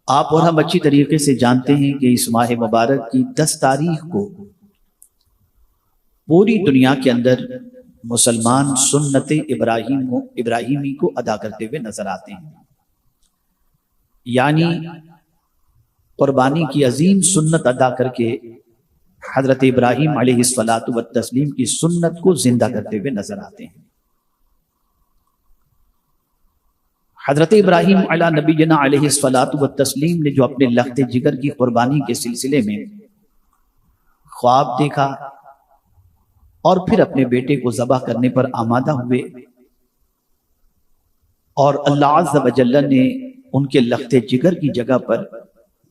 آپ اور ہم اچھی طریقے سے جانتے ہیں کہ اس ماہ مبارک کی 10 تاریخ کو پوری دنیا کے اندر مسلمان سنت ابراہیمی کو ادا کرتے ہوئے نظر آتے ہیں، یعنی قربانی کی عظیم سنت ادا کر کے حضرت ابراہیم علیہ الصلوۃ والتسلیم کی سنت کو زندہ کرتے ہوئے نظر آتے ہیں۔ حضرت ابراہیم علی نبینا علیہ الصلوۃ والتسلیم نے جو اپنے لخت جگر کی قربانی کے سلسلے میں خواب دیکھا اور پھر اپنے بیٹے کو ذبح کرنے پر آمادہ ہوئے، اور اللہ عز و جل نے ان کے لخت جگر کی جگہ پر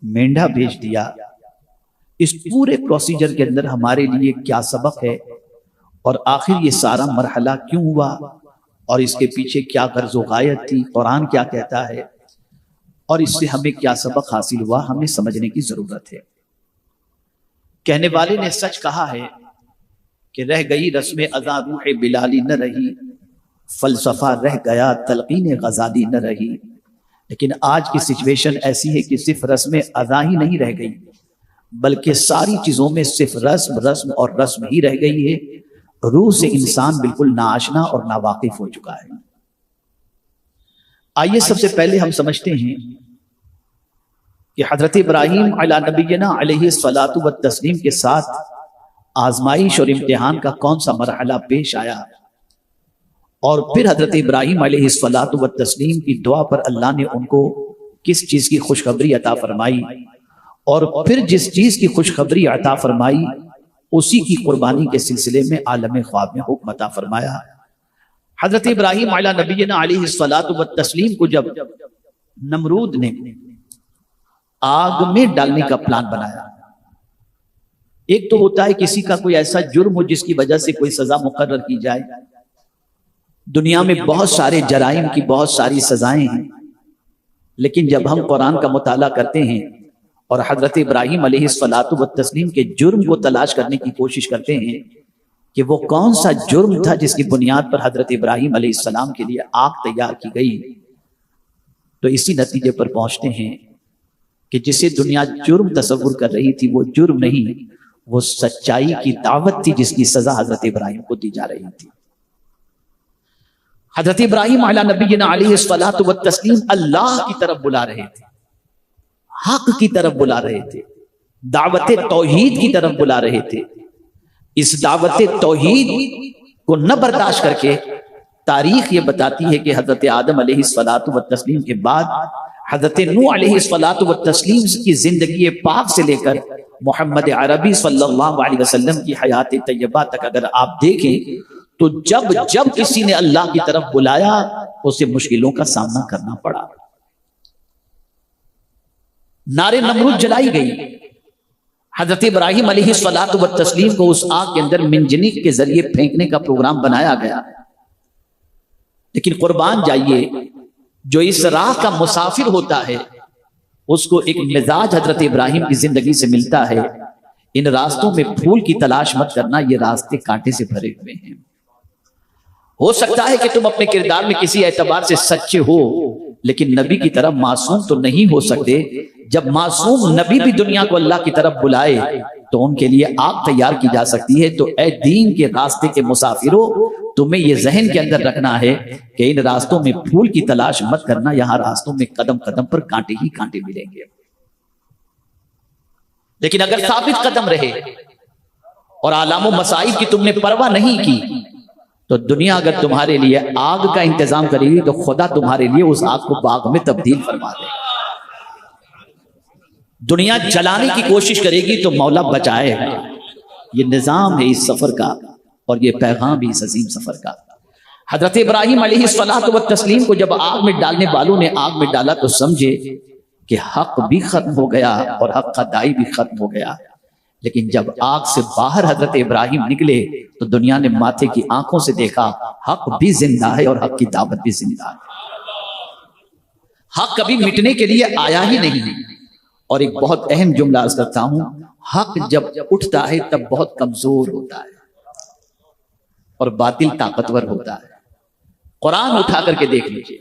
مینڈھا بھیج دیا۔ اس پورے پروسیجر کے اندر ہمارے لیے کیا سبق ہے، اور آخر یہ سارا مرحلہ کیوں ہوا، اور اس کے پیچھے کیا غرض و غایت تھی، قرآن کیا کہتا ہے، اور اس سے ہمیں کیا سبق حاصل ہوا، ہمیں سمجھنے کی ضرورت ہے۔ کہنے والے نے سچ کہا ہے کہ رہ گئی رسم اذاں روح بلالی نہ رہی، فلسفہ رہ گیا تلقین غزالی نہ رہی۔ لیکن آج کی سچویشن ایسی ہے کہ صرف رسم اذاں ہی نہیں رہ گئی، بلکہ ساری چیزوں میں صرف رسم اور رسم ہی رہ گئی ہے۔ روح سے انسان بالکل ناآشنا اور ناواقف ہو چکا ہے۔ آئیے سب سے پہلے ہم سمجھتے ہیں کہ حضرت ابراہیم علی نبینا علیہ الصلوۃ والتسلیم کے ساتھ آزمائش اور امتحان کا کون سا مرحلہ پیش آیا، اور پھر حضرت ابراہیم علیہ الصلوۃ والتسلیم کی دعا پر اللہ نے ان کو کس چیز کی خوشخبری عطا فرمائی، اور پھر جس چیز کی خوشخبری عطا فرمائی اسی کی قربانی کے سلسلے میں عالم خواب میں حکم عطا فرمایا۔ حضرت ابراہیم علی نبینا علیہ الصلوۃ والتسلیم کو جب نمرود نے آگ میں ڈالنے کا پلان بنایا، ایک تو ہوتا ہے کسی کا کوئی ایسا جرم ہو جس کی وجہ سے کوئی سزا مقرر کی جائے۔ دنیا میں بہت سارے جرائم کی بہت ساری سزائیں ہیں، لیکن جب ہم قرآن کا مطالعہ کرتے ہیں اور حضرت ابراہیم علیہ الصلوۃ والتسلیم کے جرم کو تلاش کرنے کی کوشش کرتے ہیں کہ وہ کون سا جرم تھا جس کی بنیاد پر حضرت ابراہیم علیہ السلام کے لیے آگ تیار کی گئی، تو اسی نتیجے پر پہنچتے ہیں کہ جسے دنیا جرم تصور کر رہی تھی وہ جرم نہیں، وہ سچائی کی دعوت تھی جس کی سزا حضرت ابراہیم کو دی جا رہی تھی۔ حضرت ابراہیم علی نبینا علیہ الصلوۃ والتسلیم اللہ کی طرف بلا رہے تھے، حق کی طرف بلا رہے تھے، دعوت توحید کی طرف بلا رہے تھے۔ اس دعوت توحید کو نہ برداشت کر کے تاریخ یہ بتاتی ہے کہ حضرت آدم علیہ الصلوۃ والتسلیم کے بعد حضرت نوح علیہ الصلوۃ والتسلیم کی زندگی پاک سے لے کر محمد عربی صلی اللہ علیہ وسلم کی حیات طیبہ تک اگر آپ دیکھیں تو جب کسی نے اللہ کی طرف بلایا اسے مشکلوں کا سامنا کرنا پڑا۔ نار نمرود جلائی گئی، حضرت ابراہیم علیہ الصلوۃ والتسلیم کو اس آگ کے اندر منجنیق کے ذریعے پھینکنے کا پروگرام بنایا گیا، لیکن قربان جائیے جو اس راہ کا مسافر ہوتا ہے اس کو ایک مزاج حضرت ابراہیم کی زندگی سے ملتا ہے، ان راستوں میں پھول کی تلاش مت کرنا، یہ راستے کانٹے سے بھرے ہوئے ہیں۔ ہو سکتا ہے کہ تم اپنے کردار میں کسی اعتبار سے سچے ہو، لیکن نبی کی طرف معصوم تو نہیں ہو سکتے۔ جب معصوم نبی بھی دنیا کو اللہ کی طرف بلائے تو ان کے لیے آگ تیار کی جا سکتی ہے۔ تو اے دین کے راستے کے مسافروں، تمہیں یہ ذہن کے اندر رکھنا ہے کہ ان راستوں میں پھول کی تلاش مت کرنا، یہاں راستوں میں قدم قدم پر کانٹے ہی کانٹے ملیں گے۔ لیکن اگر ثابت قدم رہے اور آلام و مصائب کی تم نے پرواہ نہیں کی تو دنیا اگر تمہارے لیے آگ کا انتظام کرے گی تو خدا تمہارے لیے اس آگ کو باغ میں تبدیل فرما دے گا۔ دنیا جلانے کی کوشش کرے گی تو مولا بچائے گا۔ یہ نظام ہے اس سفر کا، اور یہ پیغام بھی اس عظیم سفر کا۔ حضرت ابراہیم علیہ الصلوۃ والتسلیم کو جب آگ میں ڈالنے والوں نے آگ میں ڈالا تو سمجھے کہ حق بھی ختم ہو گیا اور حق کا دائی بھی ختم ہو گیا۔ لیکن جب آگ سے باہر حضرت ابراہیم نکلے تو دنیا نے ماتھے کی آنکھوں سے دیکھا حق بھی زندہ ہے اور حق کی دعوت بھی زندہ ہے۔ حق کبھی مٹنے کے لیے آیا ہی نہیں۔ اور ایک بہت اہم جملہ عرض کرتا ہوں، حق جب اٹھتا ہے تب بہت کمزور ہوتا ہے اور باطل طاقتور ہوتا ہے۔ قرآن اٹھا کر کے دیکھ لیجئے،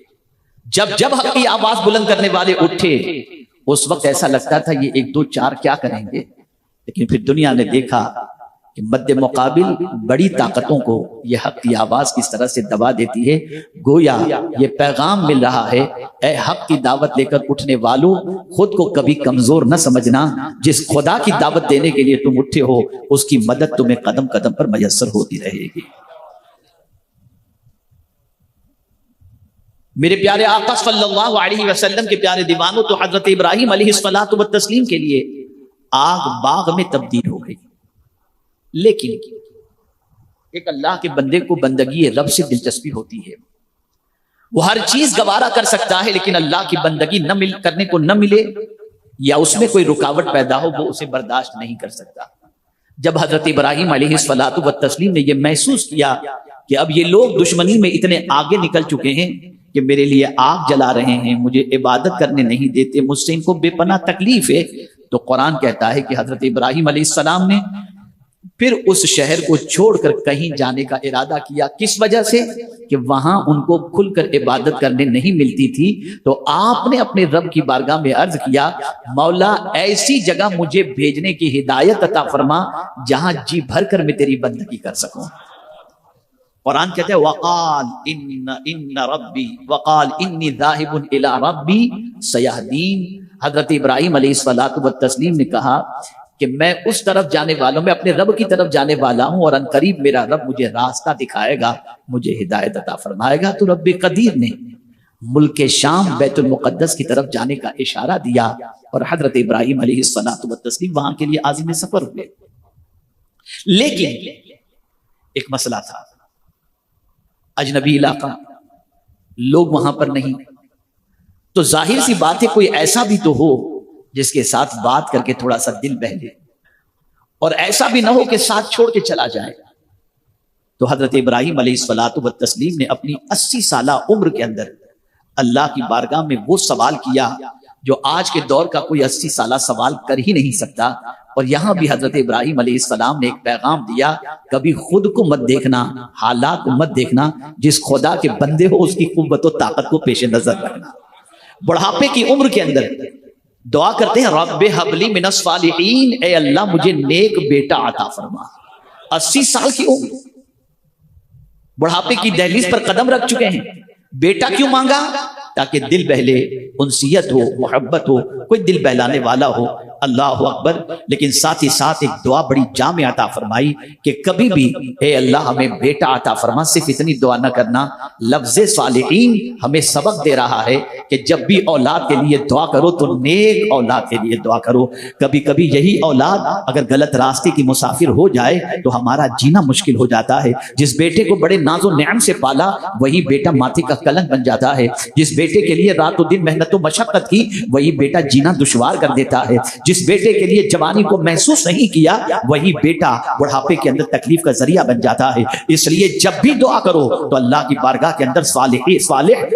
جب حق کی آواز بلند کرنے والے اٹھے اس وقت ایسا لگتا تھا یہ 1 2 4 کیا کریں گے، لیکن پھر دنیا نے دیکھا کہ مد مقابل بڑی طاقتوں کو یہ حق کی آواز کس طرح سے دبا دیتی ہے۔ گویا یہ پیغام مل رہا ہے، اے حق کی دعوت لے کر اٹھنے والوں، خود کو کبھی کمزور نہ سمجھنا، جس خدا کی دعوت دینے کے لیے تم اٹھے ہو اس کی مدد تمہیں قدم قدم پر میسر ہوتی رہے گی۔ میرے پیارے آقا صلی اللہ علیہ وسلم کے پیارے دیوانوں، تو حضرت ابراہیم علیہ الصلوۃ والتسلیم کے لیے آگ باغ میں تبدیل ہو گئی، لیکن ایک اللہ کے بندے کو بندگی رب سے دلچسپی ہوتی ہے، وہ ہر چیز گوارا کر سکتا ہے، لیکن اللہ کی بندگی کرنے کو نہ ملے یا اس میں کوئی رکاوٹ پیدا ہو وہ اسے برداشت نہیں کر سکتا۔ جب حضرت ابراہیم علیہ الصلوۃ والتسلیم نے یہ محسوس کیا کہ اب یہ لوگ دشمنی میں اتنے آگے نکل چکے ہیں کہ میرے لیے آگ جلا رہے ہیں، مجھے عبادت کرنے نہیں دیتے، مجھ سے ان کو بے پناہ تکلیف ہے، تو قرآن کہتا ہے کہ حضرت ابراہیم علیہ السلام نے پھر اس شہر کو چھوڑ کر کہیں جانے کا ارادہ کیا۔ کس وجہ سے؟ کہ وہاں ان کو کھل کر عبادت کرنے نہیں ملتی تھی، تو آپ نے اپنے رب کی بارگاہ میں عرض کیا، مولا ایسی جگہ مجھے بھیجنے کی ہدایت عطا فرما جہاں جی بھر کر میں تیری بندگی کر سکوں۔ قرآن کہتا ہے وقال ان ربی وقال انی ذاہب الی ربی سیہدین۔ حضرت ابراہیم علیہ الصلوۃ والتسلیم نے کہا کہ میں اس طرف جانے والا ہوں، میں اپنے رب کی طرف جانے والا ہوں، اور ان قریب میرا رب مجھے راستہ دکھائے گا، مجھے ہدایت عطا فرمائے گا۔ تو رب قدیر نے ملک شام بیت المقدس کی طرف جانے کا اشارہ دیا، اور حضرت ابراہیم علیہ الصلوۃ والتسلیم وہاں کے لیے عازم سفر ہوئے۔ لیکن ایک مسئلہ تھا، اجنبی علاقہ، لوگ وہاں پر نہیں، تو ظاہر سی بات ہے کوئی ایسا بھی تو ہو جس کے ساتھ بات کر کے تھوڑا سا دل بہلے، اور ایسا بھی نہ ہو کہ ساتھ چھوڑ کے چلا جائے۔ تو حضرت ابراہیم علیہ الصلوۃ والتسلیم نے اپنی 80 سالہ عمر کے اندر اللہ کی بارگاہ میں وہ سوال کیا جو آج کے دور کا کوئی 80 سالہ سوال کر ہی نہیں سکتا، اور یہاں بھی حضرت ابراہیم علیہ السلام نے ایک پیغام دیا، کبھی خود کو مت دیکھنا، حالات کو مت دیکھنا، جس خدا کے بندے ہو اس کی قوت و طاقت کو پیش نظر رکھنا۔ بڑھاپے کی عمر کے اندر دعا کرتے ہیں رب ہب لی من الصالحین، اے اللہ مجھے نیک بیٹا عطا فرما۔ 80 سال کی عمر، بڑھاپے کی دہلیز پر قدم رکھ چکے ہیں، بیٹا کیوں مانگا؟ تاکہ دل بہلے، انسیت ہو، محبت ہو، کوئی دل بہلانے والا ہو۔ اللہ اکبر۔ لیکن ساتھ ہی ساتھ ایک دعا بڑی جامع عطا فرمائی کہ کبھی بھی اے اللہ ہمیں بیٹا عطا فرما۔ صرف اتنی دعا نہ کرنا، لفظ صالحین ہمیں سبق دے رہا ہے کہ جب بھی اولاد کے لیے دعا کرو تو نیک اولاد کے لیے دعا کرو۔ کبھی کبھی یہی اولاد اگر غلط راستے کی مسافر ہو جائے تو ہمارا جینا مشکل ہو جاتا ہے۔ جس بیٹے کو بڑے ناز و نعم سے پالا وہی بیٹا ماتھے کا کلنگ بن جاتا ہے۔ جس بیٹے کے لیے رات و دن محنت و مشقت کی وہی بیٹا جینا دشوار کر دیتا ہے۔ جس بیٹے کے لیے جوانی کو محسوس نہیں کیا وہی بیٹا بڑھاپے کے اندر تکلیف کا ذریعہ بن جاتا ہے۔ اس لیے جب بھی دعا کرو تو اللہ کی بارگاہ کے اندر صالح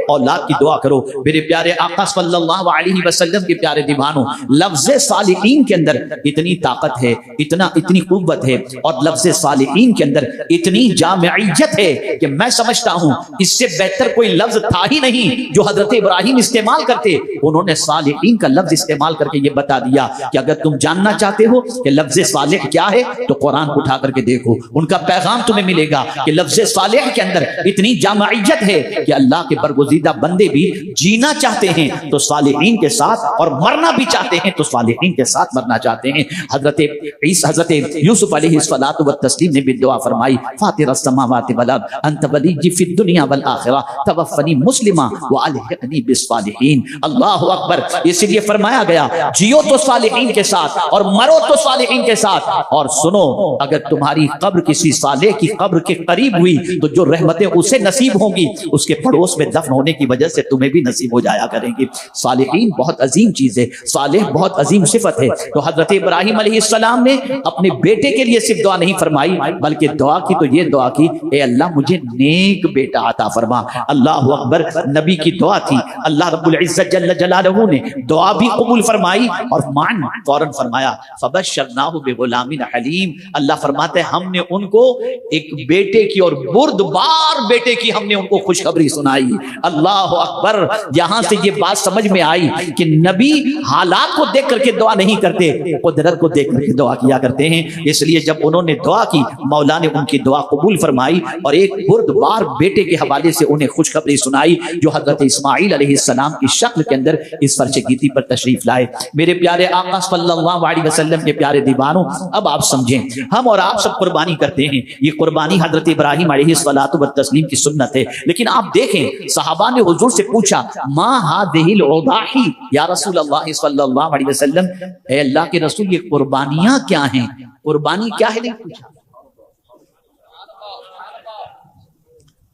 اولاد کی دعا کرو۔ میرے پیارے آقا صلی اللہ علیہ وسلم کے پیارے دیوانوں، لفظ صالحین کے اندر اتنی طاقت ہے، اتنی قوت ہے، اور لفظ صالحین کے اندر اتنی جامعیت ہے کہ میں سمجھتا ہوں اس سے بہتر کوئی لفظ تھا ہی نہیں جو حضرت ابراہیم استعمال کرتے۔ انہوں نے صالحین کا لفظ استعمال کر کے یہ بتا دیا کہ اگر تم جاننا چاہتے ہو کہ لفظ صالح کیا ہے تو قرآن اٹھا کر کے دیکھو، ان کا پیغام تمہیں ملے گا کہ لفظ صالح کے اندر اتنی جامعیت ہے کہ اللہ کے برگزیدہ بندے بھی جینا چاہتے ہیں تو صالحین کے ساتھ، اور مرنا بھی چاہتے ہیں تو صالحین کے ساتھ مرنا چاہتے ہیں۔ حضرت یوسف علیہ الصلوۃ والتسلیم نے بھی دعا فرمائی، فاطر السماوات والارض انت ولی فی الدنیا والآخرہ توفنی مسلما والحقنی بالصالحین۔ اللہ اکبر۔ اس لیے فرمایا گیا جیو تو صالحین کے ساتھ اور مرو تو صالحین کے ساتھ، اور سنو اگر تمہاری قبر کسی صالح کی قبر کے قریب ہوئی تو جو رحمتیں اسے نصیب ہوں گی اس کے پڑوس میں دفن ہونے کی وجہ سے تمہیں بھی نصیب ہو جایا کریں گی۔ صالحین بہت عظیم چیز ہے، صالح بہت عظیم صفت ہے۔ تو حضرت ابراہیم علیہ السلام نے اپنے بیٹے کے لیے صرف دعا نہیں فرمائی بلکہ دعا کی تو یہ دعا کی، اے اللہ مجھے نیک بیٹا عطا فرما۔ اللہ اکبر۔ نبی کی دعا تھی، اللہ رب العزت جل جلالہ نے دعا بھی قبول فرمائی اور معنی فوراً فرمایا فبشرناہ بغلام حلیم، اللہ فرماتے ہیں ہم نے ان کو ایک بیٹے کی اور بردبار بیٹے کی ہم نے ان کو خوشخبری سنائی۔ اللہ اکبر، یہاں سے یہ بات سمجھ میں آئی کہ نبی حالات کو دیکھ کر کے دعا نہیں کرتے، قدرت کو دیکھ کر کے دعا کیا کرتے ہیں۔ اس لیے جب انہوں نے دعا کی، مولا نے ان کی دعا قبول فرمائی اور ایک بردبار بیٹے کے حوالے سے انہیں خوشخبری سنائی جو حضرت اسماعیل علیہ السلام کی شکل کے اندر اس فرش گیتی پر تشریف لائے۔ میرے پیارے آقا صلی اللہ علیہ وسلم کے پیارے دیوانوں، اب آپ سمجھیں، ہم اور آپ سب قربانی کرتے ہیں، یہ قربانی حضرت ابراہیم علیہ الصلوۃ والتسلیم کی سنت ہے، لیکن آپ دیکھیں صحابہ نے حضور سے پوچھا ما هذه الاضاحی یا رسول اللہ صلی اللہ علیہ وسلم، اے اللہ کے رسول یہ قربانیاں کیا ہیں، قربانی کیا ہے، نہیں پوچھا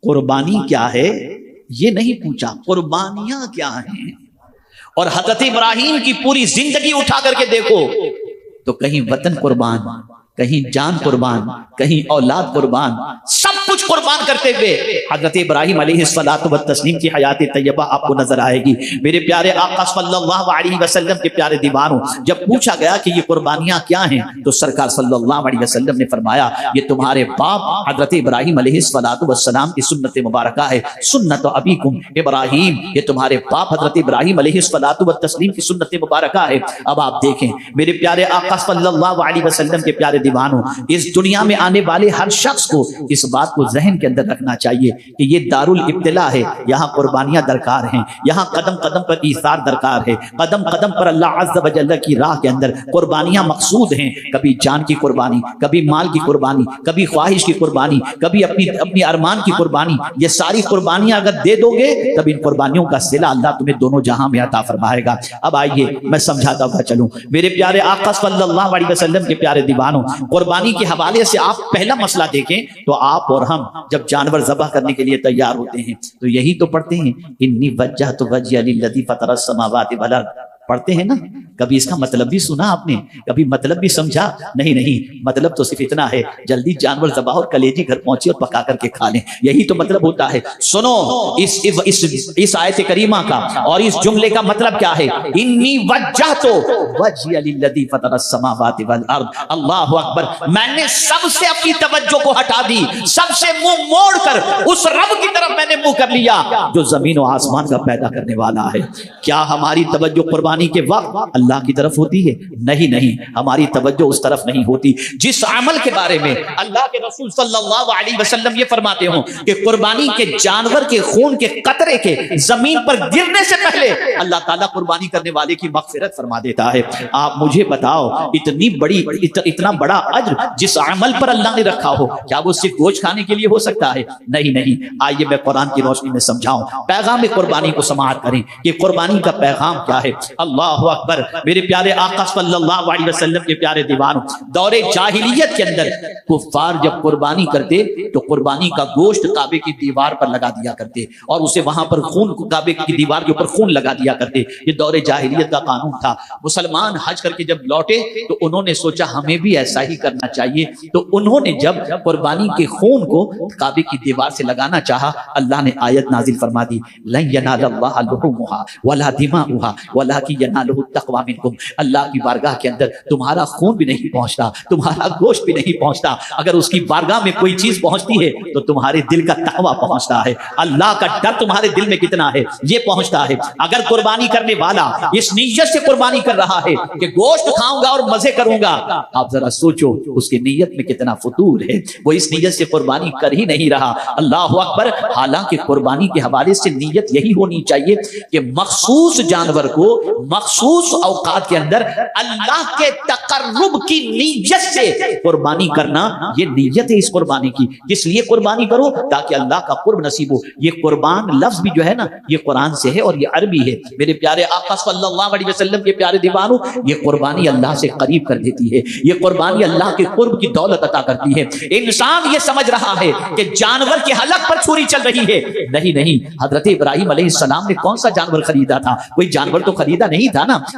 قربانی کیا ہے یہ نہیں پوچھا، قربانیاں کیا ہیں۔ اور حضرت ابراہیم کی پوری زندگی اٹھا کر کے دیکھو تو کہیں وطن قربان، کہیں جان قربان، کہیں اولاد قربان، سب کچھ قربان کرتے ہوئے حضرت ابراہیم علیہ الصلوۃ والتسلیم کی حیات طیبہ آپ کو نظر آئے گی۔ میرے پیارے آقا صلی اللہ علیہ وسلم کے پیارے دیوانوں، جب پوچھا گیا کہ یہ قربانیاں کیا ہیں تو سرکار صلی اللہ علیہ وسلم نے فرمایا یہ تمہارے باپ حضرت ابراہیم علیہ الصلوۃ والسلام کی سنت مبارکہ ہے، سنت ابیکم ابراہیم، یہ تمہارے باپ حضرت ابراہیم علیہ الصلوۃ والتسلیم کی سنت مبارکہ ہے۔ اب آپ دیکھیں میرے پیارے آقا صلی اللہ علیہ وسلم کے پیارے دیوانوں، اس دنیا میں آنے والے ہر شخص کو اس بات کو ذہن کے اندر رکھنا چاہیے کہ یہ دار الابتلاء ہے، یہاں قربانیاں درکار ہیں، یہاں قدم قدم پر ایثار درکار ہے، قدم قدم پر اللہ عز و جل کی راہ کے اندر قربانیاں مقصود ہیں، کبھی جان کی قربانی، کبھی مال کی قربانی، کبھی خواہش کی قربانی، کبھی اپنی ارمان کی قربانی۔ یہ ساری قربانیاں اگر دے دو گے تب ان قربانیوں کا صلہ اللہ تمہیں دونوں جہاں میں عطا فرمائے گا۔ اب آئیے میں سمجھاتا ہوا چلوں، میرے پیارے آقا صلی اللہ علیہ وسلم کے پیارے دیوانوں، قربانی کے حوالے سے آپ پہلا مسئلہ دیکھیں تو آپ اور ہم جب جانور ذبح کرنے کے لیے تیار ہوتے ہیں تو یہی تو پڑھتے ہیں انی وجہت وجہی للذی فطر السماوات والارض، پڑھتے ہیں نا؟ کبھی اس کا مطلب بھی سنا آپ نے؟ کبھی مطلب بھی سمجھا؟ نہیں، مطلب تو صرف اتنا ہے جلدی جانور ذبح اور کلیجی گھر پہنچے اور پکا کر کے کھا لیں، یہی تو مطلب ہوتا ہے۔ سنو اس آیت کریمہ کا اور اس جملے کا مطلب کیا ہے؟ انی وجہت وجہی للذی فطر السماوات والارض، اللہ اکبر، میں نے سب سے اپنی توجہ کو ہٹا دی، سب سے منہ موڑ کر اس رب کی طرف میں نے منہ کر لیا جو زمین و آسمان کا پیدا کرنے والا ہے۔ کیا ہماری توجہ قربانی کے وقت اللہ کی طرف ہوتی ہے؟ نہیں، ہماری توجہ اس طرف نہیں ہوتی۔ جس عمل کے بارے میں اللہ کے رسول صلی اللہ علیہ وسلم یہ فرماتے ہوں کہ قربانی کے جانور کے خون کے قطرے کے زمین پر گرنے سے پہلے اللہ تعالیٰ قربانی کرنے والے کی مغفرت فرما دیتا ہے۔ آپ مجھے بتاؤ اتنا بڑا اجر جس عمل پر اللہ نے رکھا ہو، کیا وہ صرف گوشت کھانے کے لیے ہو سکتا ہے؟ نہیں، آئیے میں قرآن کی روشنی میں سمجھاؤں، پیغام قربانی کو سماعت کریں کہ قربانی کا پیغام کیا ہے۔ اللہ اکبر، میرے پیارے آقا صلی اللہ علیہ وسلم کے پیارے دیوانوں، دور جاہلیت کے اندر کفار جب قربانی کرتے تو قربانی کا گوشت کعبے کی دیوار پر لگا دیا کرتے اور اسے وہاں پر خون، کعبے کی دیوار کے اوپر خون لگا دیا کرتے۔ یہ دور جاہلیت کا قانون تھا۔ مسلمان حج کر کے جب لوٹے تو انہوں نے سوچا ہمیں بھی ایسا ہی کرنا چاہیے، تو انہوں نے جب قربانی کے خون کو کعبے کی دیوار سے لگانا چاہا، اللہ نے آیت نازل فرما دی لن ینال اللہ لحومها ولا دماؤها ولکن ینالہ التقوی منکم، اللہ کی بارگاہ کے اندر تمہارا خون بھی نہیں پہنچتا، تمہارا گوشت بھی نہیں پہنچتا، اگر اس کی بارگاہ میں کوئی چیز پہنچتی ہے تو تمہارے دل کا تقوی پہنچتا ہے، اللہ کا ڈر تمہارے دل میں کتنا ہے یہ پہنچتا ہے۔ اگر قربانی کرنے والا اس نیت سے قربانی کر رہا ہے کہ گوشت کھاؤں گا اور مزے کروں گا، آپ ذرا سوچو اس کی نیت میں کتنا فتور ہے، وہ اس نیت سے قربانی کر ہی نہیں رہا۔ اللہ اکبر، حالانکہ قربانی کے حوالے سے نیت یہی ہونی چاہیے کہ مخصوص جانور کو مخصوص اوقات کے اندر اللہ کے تقرب کی نیت سے قربانی کرنا، یہ نیت ہے اس قربانی کی۔ کس لیے قربانی کرو؟ تاکہ اللہ کا قرب نصیب ہو۔ یہ قربان لفظ بھی جو ہے نا یہ قرآن سے ہے اور یہ عربی ہے۔ میرے پیارے آقا صلی اللہ علیہ وسلم کے پیارے دیوانوں، یہ قربانی اللہ سے قریب کر دیتی ہے، یہ قربانی اللہ کے قرب کی دولت عطا کرتی ہے۔ انسان یہ سمجھ رہا ہے کہ جانور کے حلق پر چھری چل رہی ہے، نہیں، حضرت ابراہیم علیہ السلام نے کون سا جانور خریدا تھا؟ کوئی جانور تو خریدا نہیں تھا نا،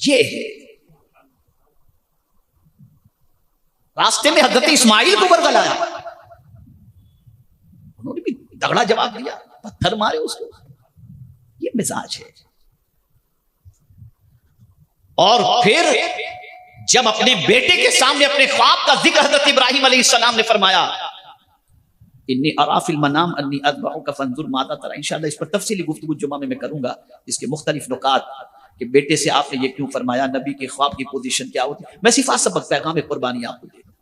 یہ ہے راستے میں حضرت اسماعیل کو برگلایا، انہوں نے بھی تگڑا جواب دیا، پتھر مارے اس کو. یہ مزاج ہے. اور پھر جب اپنے بیٹے کے سامنے اپنے خواب کا ذکر حضرت ابراہیم علیہ السلام نے فرمایا، انی ارا فی المنام انی اذبحک فانظر ماذا تری، انشاءاللہ اس پر تفصیلی گفتگو جمعہ میں کروں گا، اس کے مختلف نکات کہ بیٹے سے آپ نے یہ کیوں فرمایا، نبی کے خواب کی پوزیشن کیا ہوتی. میں صفات سبق پیغام قربانی آپ کو دے دوں.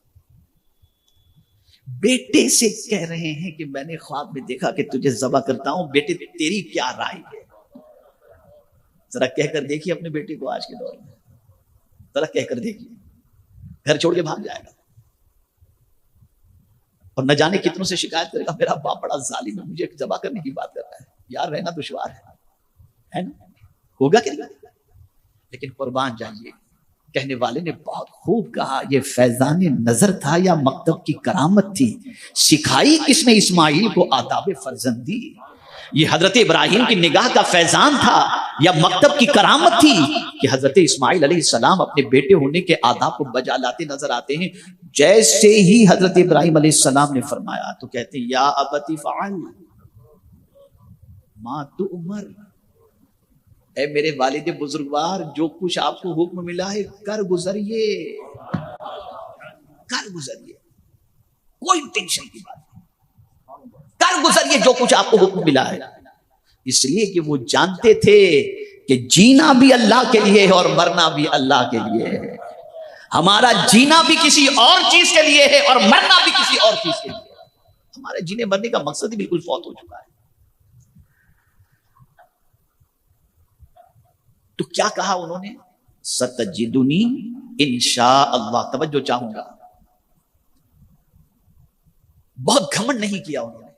بیٹے سے کہہ رہے ہیں کہ میں نے خواب میں دیکھا کہ تجھے ذبح کرتا ہوں، بیٹے تیری کیا رائے ہے؟ ذرا کہہ کر دیکھیے اپنے بیٹے کو آج کے دور میں، ذرا کہہ کر دیکھیے، گھر چھوڑ کے بھاگ جائے گا اور نہ جانے کتنوں سے شکایت کرے گا، میرا باپ بڑا ظالم ہے، مجھے ذبح کرنے کی بات کر رہا ہے. یار رہنا دشوار ہے نا، ہوگا کہ نہیں؟ لیکن قربان جائیے، کہنے والے نے بہت خوب کہا، یہ فیضان نظر تھا یا مکتب کی کرامت تھی؟ سکھائی کس نے اسماعیل کو آداب فرزندی؟ یہ حضرت ابراہیم کی نگاہ کا فیضان تھا یا مکتب کی کرامت تھی کہ حضرت اسماعیل علیہ السلام اپنے بیٹے ہونے کے آداب کو بجا لاتے نظر آتے ہیں؟ جیسے ہی حضرت ابراہیم علیہ السلام نے فرمایا تو کہتے ہیں یا ابتی فعل ما تؤمر، اے میرے والد بزرگوار جو کچھ آپ کو حکم ملا ہے کر گزریے، کر گزریے، کوئی ٹینشن کی بات نہیں، کر گزریے جو کچھ آپ کو حکم ملا ہے. اس لیے کہ وہ جانتے تھے کہ جینا بھی اللہ کے لیے ہے اور مرنا بھی اللہ کے لیے ہے. ہمارا جینا بھی کسی اور چیز کے لیے ہے اور مرنا بھی کسی اور چیز کے لیے ہے. ہمارے جینے مرنے کا مقصد ہی بالکل فوت ہو چکا ہے. تو کیا کہا انہوں نے؟ ستجدنی انشاء اللہ. توجہ چاہوں گا، بہت گھمنڈ نہیں کیا انہوں نے،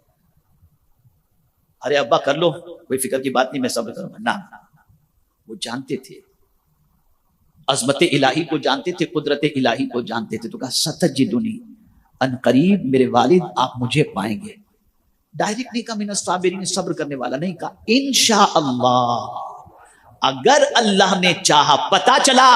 ارے ابا کر لو کوئی فکر کی بات نہیں میں صبر کروں گا، نہ. وہ جانتے تھے عظمت الہی کو، جانتے تھے قدرت الہی کو جانتے تھے. تو کہا ستجدنی، ان قریب میرے والد آپ مجھے پائیں گے. ڈائریکٹ نہیں کہا من الصابرین، صبر کرنے والا نہیں کہا، انشاءاللہ اگر اللہ نے چاہا. پتا چلا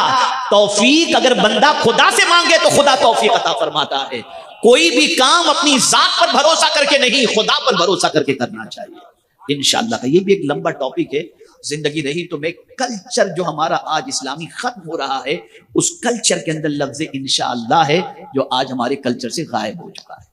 توفیق اگر بندہ خدا سے مانگے تو خدا توفیق عطا فرماتا ہے. کوئی بھی کام اپنی ذات پر بھروسہ کر کے نہیں، خدا پر بھروسہ کر کے کرنا چاہیے انشاءاللہ. یہ بھی ایک لمبا ٹاپک ہے، زندگی رہی تو میں کلچر جو ہمارا آج اسلامی ختم ہو رہا ہے اس کلچر کے اندر لفظ انشاءاللہ ہے جو آج ہمارے کلچر سے غائب ہو چکا ہے.